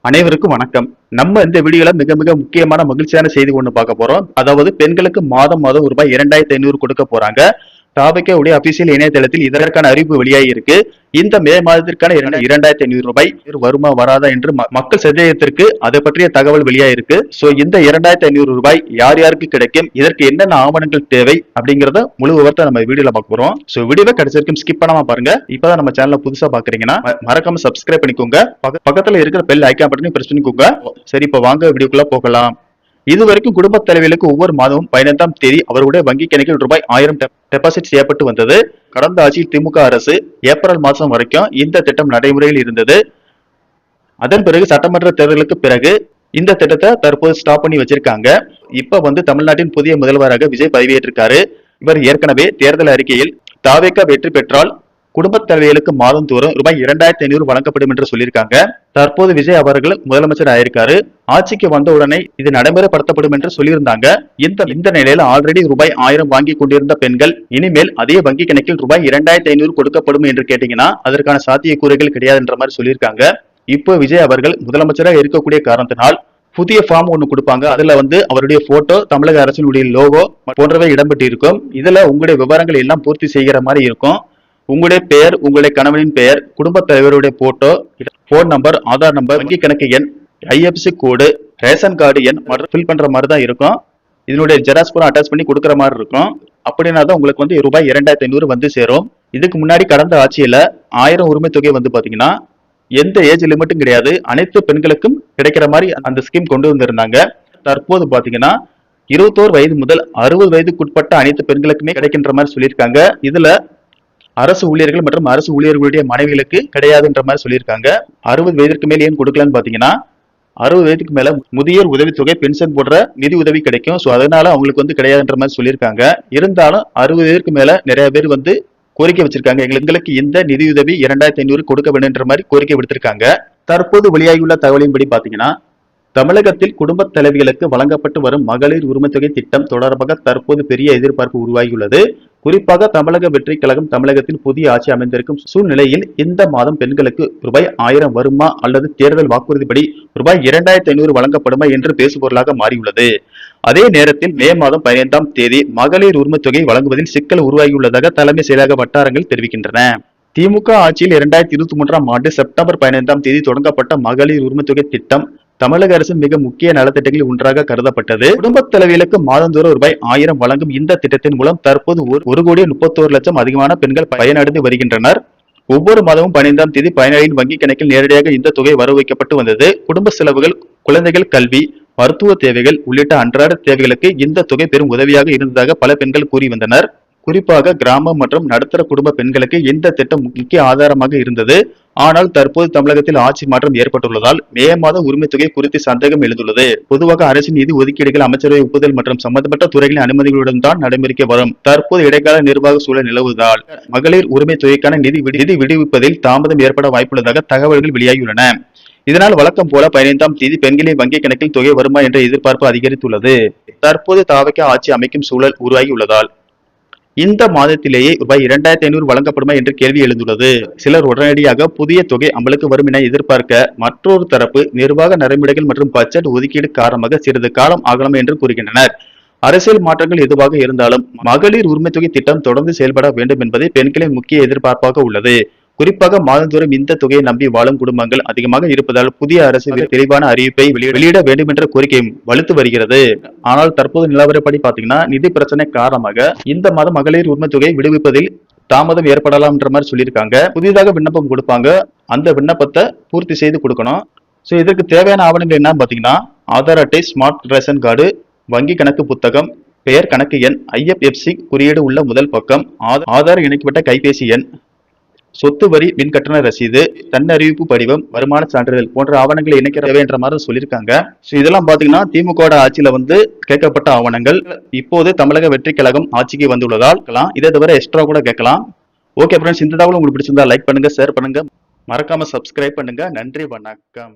அனைவருக்கும் வணக்கம். நம்ம இந்த வீடியோல மிக மிக முக்கியமான மகிழ்ச்சியான செய்தி ஒண்ணு பார்க்க போறோம். அதாவது பெண்களுக்கு மாதம் மாதம் ரூபாய் 2500 கொடுக்க போறாங்க. தாபக உடைய அபிஷியல் இணையதளத்தில் இதற்கான அறிவிப்பு வெளியாகி இருக்கு. இந்த மே மாதத்திற்கான 2500 ரூபாய் வருமா வராதா என்று மக்கள் சந்தேகத்திற்கு அதை பற்றிய தகவல் வெளியாயிருக்கு. சோ இந்த 2500 ரூபாய் யார் யாருக்கு கிடைக்கும், இதற்கு என்னென்ன ஆவணங்கள் தேவை அப்படிங்கறத முழு விவரத்தை நம்ம வீடியோல பார்க்க போறோம். சோ வீடியோவை கடைசி வரைக்கும் ஸ்கிப் பண்ணாம பாருங்க. இப்பதான் நம்ம சேனல்ல புதுசா பாக்குறீங்கன்னா மறக்காம சப்ஸ்கிரைப் பண்ணிக்கோங்க. பக்கத்துல இருக்கிற பெல் ஐக்கான் பட்டனையும் பிரஸ் பண்ணிக்கோங்க. சரி, இப்ப வாங்க வீடியோக்குள்ள போகலாம். இதுவரைக்கும் குடும்ப தலைவிகளுக்கு ஒவ்வொரு மாதமும் 15ஆம் தேதி அவர்களுடைய வங்கி கணக்கில் ரூபாய் 1000 டெபாசிட் செய்யப்பட்டு வந்தது. கடந்த ஆட்சியில் திமுக அரசு ஏப்ரல் மாதம் வரைக்கும் இந்த திட்டம் நடைமுறையில் இருந்தது. அதன் பிறகு சட்டமன்ற தேர்தலுக்கு பிறகு இந்த திட்டத்தை தற்போது ஸ்டாப் பண்ணி வச்சிருக்காங்க. இப்ப தமிழ்நாட்டின் புதிய முதல்வராக விஜய் பதவியேற்றிருக்காரு. இவர் ஏற்கனவே தேர்தல் அறிக்கையில் தாவேகா வெற்றி பெற்றால் குடும்ப தலைவிகளுக்கு மாதந்தோறும் ரூபாய் 2500 வழங்கப்படும் என்று சொல்லியிருக்காங்க. தற்போது விஜய் அவர்கள் முதலமைச்சர் ஆயிருக்காரு. ஆட்சிக்கு வந்த உடனே இது நடைமுறைப்படுத்தப்படும் என்று சொல்லியிருந்தாங்க. இந்த நிலையில ஆல்ரெடி ரூபாய் 1000 வாங்கி கொண்டிருந்த பெண்கள் இனிமேல் அதே வங்கி கணக்கில் ரூபாய் 2500 கொடுக்கப்படும் என்று கேட்டீங்கன்னா அதற்கான சாத்தியக்கூறுகள் கிடையாது என்ற மாதிரி சொல்லியிருக்காங்க. இப்போ விஜய் அவர்கள் முதலமைச்சராக இருக்கக்கூடிய காரணத்தினால் புதிய ஃபார்ம் ஒண்ணு கொடுப்பாங்க. அதுல அவருடைய போட்டோ, தமிழக அரசினுடைய லோகோ போன்றவை இடம்பெற்று இருக்கும். இதுல உங்களுடைய விவரங்கள் எல்லாம் பூர்த்தி செய்கிற மாதிரி இருக்கும். உங்களுடைய பெயர், உங்களுடைய கணவனின் பெயர், குடும்ப தலைவருடைய photo, phone number, Aadhaar number, வங்கி கணக்கு எண், ஐஎஃப்எஸ்சி கோடு, ரேஷன் கார்டு எண் மற்றும் ஃபில் பண்ற மாதிரி தான் இருக்கும். இதனுடைய ஜெராக்ஸ் பூரா அட்டாச் பண்ணி கொடுக்குற மாதிரி இருக்கும். அப்படின்னா தான் உங்களுக்கு ரூபாய் 2500 சேரும். இதுக்கு முன்னாடி கடந்த ஆட்சியில 1000 உரிமை தொகை பாத்தீங்கன்னா எந்த ஏஜ் லிமிட்டும் கிடையாது, அனைத்து பெண்களுக்கும் கிடைக்கிற மாதிரி அந்த ஸ்கீம் கொண்டு வந்திருந்தாங்க. தற்போது பாத்தீங்கன்னா 21 வயது முதல் 60 வயதுக்குட்பட்ட அனைத்து பெண்களுக்குமே கிடைக்கின்ற மாதிரி சொல்லியிருக்காங்க. இதுல அரசு ஊழியர்கள் மற்றும் அரசு ஊழியர்களுடைய மனைவிகளுக்கு கிடையாதுன்ற மாதிரி சொல்லியிருக்காங்க. 60 வயதிற்கு மேல் ஏன் கொடுக்கலான்னு பாத்தீங்கன்னா 60 வயதுக்கு மேல முதியோர் உதவித்தொகை, பென்ஷன் போன்ற நிதி உதவி கிடைக்கும். சோ அதனால அவங்களுக்கு கிடையாதுன்ற மாதிரி சொல்லியிருக்காங்க. இருந்தாலும் 60 வயதிற்கு மேல நிறைய பேர் கோரிக்கை வச்சிருக்காங்க, எங்களுக்கு இந்த நிதியுதவி 2500 கொடுக்க வேண்டும் மாதிரி கோரிக்கை விடுத்திருக்காங்க. தற்போது வெளியாகியுள்ள தகவலின்படி பாத்தீங்கன்னா தமிழகத்தில் குடும்ப தலைவிகளுக்கு வழங்கப்பட்டு வரும் மகளிர் உரிமைத்தொகை திட்டம் தொடர்பாக தற்போது பெரிய எதிர்பார்ப்பு உருவாகியுள்ளது. குறிப்பாக தமிழக வெற்றி கழகம் தமிழகத்தில் புதிய ஆட்சி அமைந்திருக்கும் சூழ்நிலையில் இந்த மாதம் பெண்களுக்கு ரூபாய் 1000 வருமா அல்லது தேர்தல் வாக்குறுதிப்படி ரூபாய் 2500 வழங்கப்படுமா என்று பேசுபொருளாக மாறியுள்ளது. அதே நேரத்தில் மே மாதம் 15ஆம் தேதி மகளிர் உரிமைத்தொகை வழங்குவதில் சிக்கல் உருவாகியுள்ளதாக தலைமை செயலக வட்டாரங்கள் தெரிவிக்கின்றன. திமுக ஆட்சியில் 2023ஆம் ஆண்டு செப்டம்பர் 15ஆம் தேதி தொடங்கப்பட்ட மகளிர் உரிமைத்தொகை திட்டம் தமிழக அரசின் மிக முக்கிய நலத்திட்டங்களில் ஒன்றாக கருதப்பட்டது. குடும்ப தலைவிகளுக்கு மாதந்தோறும் ரூபாய் 1000 வழங்கும் இந்த திட்டத்தின் மூலம் தற்போது 1,31,00,000 அதிகமான பெண்கள் பயனடைந்து வருகின்றனர். ஒவ்வொரு மாதமும் 15ஆம் தேதி பயனாளியின் வங்கி கணக்கில் நேரடியாக இந்த தொகை வர வைக்கப்பட்டு வந்தது. குடும்ப செலவுகள், குழந்தைகள் கல்வி, மருத்துவ தேவைகள் உள்ளிட்ட அன்றாட தேவைகளுக்கு இந்த தொகை பெரும் உதவியாக இருந்ததாக பல பெண்கள் கூறி வந்தனர். குறிப்பாக கிராமம் மற்றும் நடுத்தர குடும்ப பெண்களுக்கு இந்த திட்டம் முக்கிய ஆதாரமாக இருந்தது. ஆனால் தற்போது தமிழகத்தில் ஆட்சி மாற்றம் ஏற்பட்டுள்ளதால் மே மாத உரிமை தொகை குறித்து சந்தேகம் எழுந்துள்ளது. பொதுவாக அரசின் நிதி ஒதுக்கீடுகள் அமைச்சரவை ஒப்புதல் மற்றும் சம்பந்தப்பட்ட துறைகளின் அனுமதிகளுடன் தான் நடைமுறைக்கு வரும். தற்போது இடைக்கால நிர்வாக சூழல் நிலவுவதால் மகளிர் உரிமை தொகைக்கான நிதி விடுவிப்பதில் தாமதம் ஏற்பட வாய்ப்புள்ளதாக தகவல்கள் வெளியாகியுள்ளன. இதனால் வழக்கம் போல 15ஆம் தேதி பெண்களின் வங்கி கணக்கில் தொகை வருமா என்ற எதிர்பார்ப்பு அதிகரித்துள்ளது. தற்போது தாவேகா ஆட்சி அமைக்கும் சூழல் உருவாகியுள்ளதால் இந்த மாதத்திலேயே ரூபாய் 2500 வழங்கப்படுமா என்று கேள்வி எழுந்துள்ளது. சிலர் உடனடியாக புதிய தொகை அமலுக்கு வரும் என எதிர்பார்க்க, மற்றொரு தரப்பு நிர்வாக நடைமுறைகள் மற்றும் பட்ஜெட் ஒதுக்கீடு காரணமாக சிறிது காலம் ஆகலாம் என்று கூறுகின்றனர். அரசியல் மாற்றங்கள் எதுவாக இருந்தாலும் மகளிர் உரிமை தொகை திட்டம் தொடர்ந்து செயல்பட வேண்டும் என்பதே பெண்களின் முக்கிய எதிர்பார்ப்பாக உள்ளது. குறிப்பாக மாதந்தோறும் இந்த தொகையை நம்பி வாழும் குடும்பங்கள் அதிகமாக இருப்பதால் புதிய அரசு தெளிவான அறிவிப்பை வெளியிட வேண்டும் என்ற கோரிக்கையும் வலுத்து வருகிறது. ஆனால் தற்போது நிலவரப்படி பாத்தீங்கன்னா நிதி பிரச்சனை காரணமாக இந்த மாதம் மகளிர் உரிமை தொகை விடுவிப்பதில் தாமதம் ஏற்படலாம் என்ற மாதிரி சொல்லியிருக்காங்க. புதிதாக விண்ணப்பம் கொடுப்பாங்க, அந்த விண்ணப்பத்தை பூர்த்தி செய்து கொடுக்கணும். சோ இதற்கு தேவையான ஆவணங்கள் என்னன்னு பாத்தீங்கன்னா ஆதார் அட்டை, ஸ்மார்ட் ரேஷன் கார்டு, வங்கி கணக்கு புத்தகம், பெயர், கணக்கு எண், ஐஎஃப்எஸ்சி குறியீடு உள்ள முதல் பக்கம், ஆதார் இணைக்கப்பட்ட கைபேசி எண், சொத்து வரி மின் கட்டண ரசீது, தன்னறிவிப்பு படிவம், வருமான சான்றிதழ் போன்ற ஆவணங்களை இணைக்க தேவை என்ற மாதிரி சொல்லியிருக்காங்க. இதெல்லாம் பாத்தீங்கன்னா திமுக ஆட்சியில கேட்கப்பட்ட ஆவணங்கள். இப்போது தமிழக வெற்றி கழகம் ஆட்சிக்கு வந்துள்ளதால் இதை தவிர எக்ஸ்ட்ரா கூட கேட்கலாம். ஓகே ஃப்ரெண்ட்ஸ், இந்த தகவல் உங்களுக்கு பிடிச்சிருந்தா லைக் பண்ணுங்க, ஷேர் பண்ணுங்க, மறக்காம சப்ஸ்கிரைப் பண்ணுங்க. நன்றி, வணக்கம்.